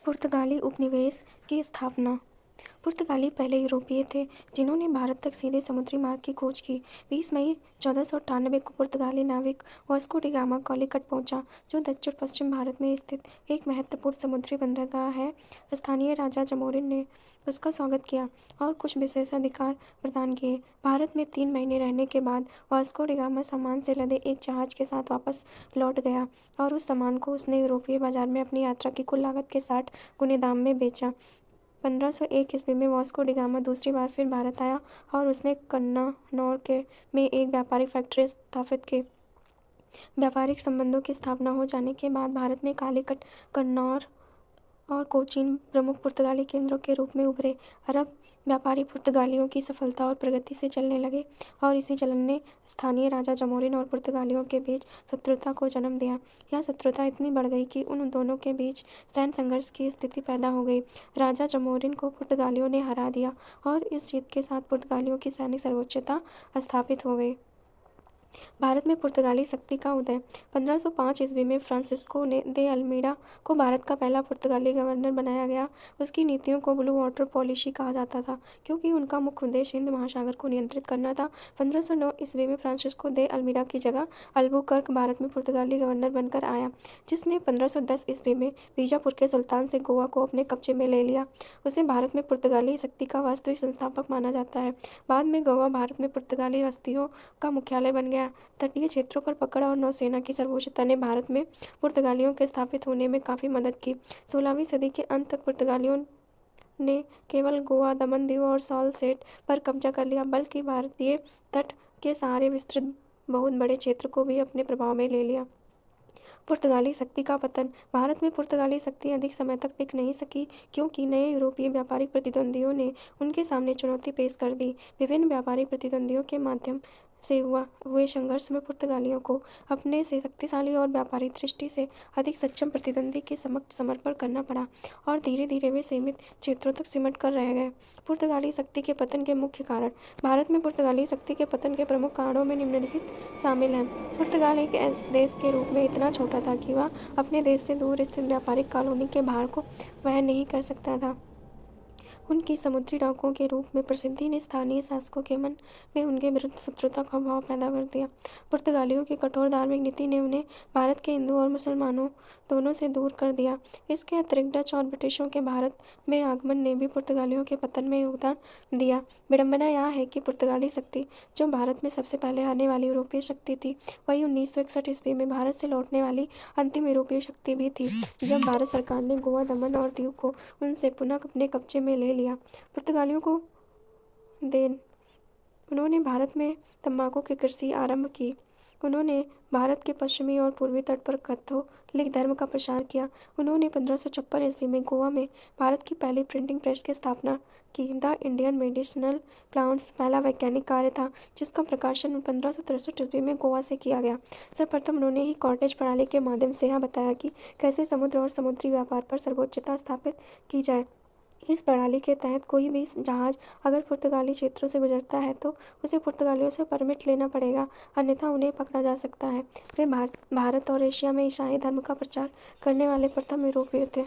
पुर्तगाली उपनिवेश की स्थापना। पुर्तगाली पहले यूरोपीय थे जिन्होंने भारत तक सीधे समुद्री मार्ग की खोज की। 20 मई 1498 को पुर्तगाली नाविक वास्को डी गामा कालीकट पहुंचा, जो दक्षिण पश्चिम भारत में स्थित एक महत्वपूर्ण समुद्री बंदरगाह है। स्थानीय राजा जमोरिन ने उसका स्वागत किया और कुछ विशेषाधिकार प्रदान किए। भारत में 3 महीने रहने के बाद वास्को डी गामा सामान से लदे एक जहाज के साथ वापस लौट गया और उस सामान को उसने यूरोपीय बाजार में अपनी यात्रा की कुल लागत के 60 गुने दाम में बेचा। 1501 ईस्वी में वास्को डी गामा दूसरी बार फिर भारत आया और उसने कन्नानौर में एक व्यापारिक फैक्ट्री स्थापित की। व्यापारिक संबंधों की स्थापना हो जाने के बाद भारत में कालीकट, कन्नौर और कोचीन प्रमुख पुर्तगाली केंद्रों के रूप में उभरे। अरब व्यापारी पुर्तगालियों की सफलता और प्रगति से चलने लगे और इसी चलन ने स्थानीय राजा जमोरिन और पुर्तगालियों के बीच शत्रुता को जन्म दिया। यह शत्रुता इतनी बढ़ गई कि उन दोनों के बीच सैन्य संघर्ष की स्थिति पैदा हो गई। राजा जमोरिन को पुर्तगालियों ने हरा दिया और इस जीत के साथ पुर्तगालियों की सैनिक सर्वोच्चता स्थापित हो गई। भारत में पुर्तगाली शक्ति का उदय। 1505 ईस्वी में फ्रांसिस्को दे अल्मीडा को भारत का पहला पुर्तगाली गवर्नर बनाया गया। उसकी नीतियों को ब्लू वाटर पॉलिसी कहा जाता था क्योंकि उनका मुख्य उद्देश्य हिंद महासागर को नियंत्रित करना था। 1509 ईस्वी में फ्रांसिस्को दे अल्मीडा की जगह अल्बुकर्क भारत में पुर्तगाली गवर्नर बनकर आया, जिसने 1510 ईस्वी में बीजापुर के सुल्तान से गोवा को अपने कब्जे में ले लिया। उसे भारत में पुर्तगाली शक्ति का वास्तविक संस्थापक माना जाता है। बाद में गोवा भारत में पुर्तगाली बस्तियों का मुख्यालय बन गया। तटीय क्षेत्रों पर पकड़ और नौसेना की सर्वोच्चता ने भारत में पुर्तगालियों के स्थापित होने में काफ़ी मदद की। 16वीं सदी के अंत तक पुर्तगालियों ने केवल गोवा, दमन दीव और साल्सेट पर कब्जा कर लिया, बल्कि भारतीय तट के सारे विस्तृत बहुत बड़े क्षेत्र को भी अपने प्रभाव में ले लिया। पुर्तगाली शक्ति का पतन। भारत में पुर्तगाली शक्ति अधिक समय तक टिक नहीं सकी क्योंकि नए यूरोपीय व्यापारिक प्रतिद्वंदियों ने उनके सामने चुनौती पेश कर दी। विभिन्न व्यापारिक प्रतिद्वंदियों के माध्यम से हुए संघर्ष में पुर्तगालियों को अपने से शक्तिशाली और व्यापारिक दृष्टि से अधिक सक्षम प्रतिद्वंदी के समक्ष समर्पण करना पड़ा और धीरे धीरे वे सीमित क्षेत्रों तक सिमट कर रह गए। पुर्तगाली शक्ति के पतन के मुख्य कारण। भारत में पुर्तगाली शक्ति के पतन के प्रमुख कारणों में निम्नलिखित शामिल हैं। पुर्तगाल एक देश के रूप में इतना छोटा था कि वह अपने देश से दूर स्थित व्यापारिक कॉलोनी के भार को वहन नहीं कर सकता था। उनकी समुद्री डाकुओं के रूप में प्रसिद्धि ने स्थानीय शासकों के मन में उनके विरुद्ध शत्रुता का भाव पैदा कर दिया। पुर्तगालियों की कठोर धार्मिक नीति ने उन्हें भारत के हिंदू और मुसलमानों दोनों से दूर कर दिया। इसके अतिरिक्त डच और ब्रिटिशों के भारत में आगमन ने भी पुर्तगालियों के पतन में योगदान दिया। विडंबना यह है कि पुर्तगाली शक्ति, जो भारत में सबसे पहले आने वाली यूरोपीय शक्ति थी, वही 1961 ईस्वी में भारत से लौटने वाली अंतिम यूरोपीय शक्ति भी थी, जब भारत सरकार ने गोवा, दमन और दीव को उनसे पुनः अपने कब्जे में ले लिया। पुर्तगालियों को देन। उन्होंने भारत में तंबाकू की कृषि आरंभ की। उन्होंने भारत के पश्चिमी और पूर्वी तट पर कैथोलिक धर्म का प्रसार किया। उन्होंने 1556 ईस्वी में गोवा में भारत की पहली प्रिंटिंग प्रेस की स्थापना की। द इंडियन मेडिसिनल प्लांट्स पहला वैज्ञानिक कार्य था जिसका प्रकाशन 1563 ईस्वी में गोवा से किया गया। सर्वप्रथम उन्होंने ही कॉर्टेज प्रणाली के माध्यम से यह बताया कि कैसे समुद्र और समुद्री व्यापार पर सर्वोच्चता स्थापित की जाए। इस प्रणाली के तहत कोई भी जहाज अगर पुर्तगाली क्षेत्रों से गुजरता है तो उसे पुर्तगालियों से परमिट लेना पड़ेगा, अन्यथा उन्हें पकड़ा जा सकता है। वे भारत और एशिया में ईसाई धर्म का प्रचार करने वाले प्रथम यूरोपीय थे।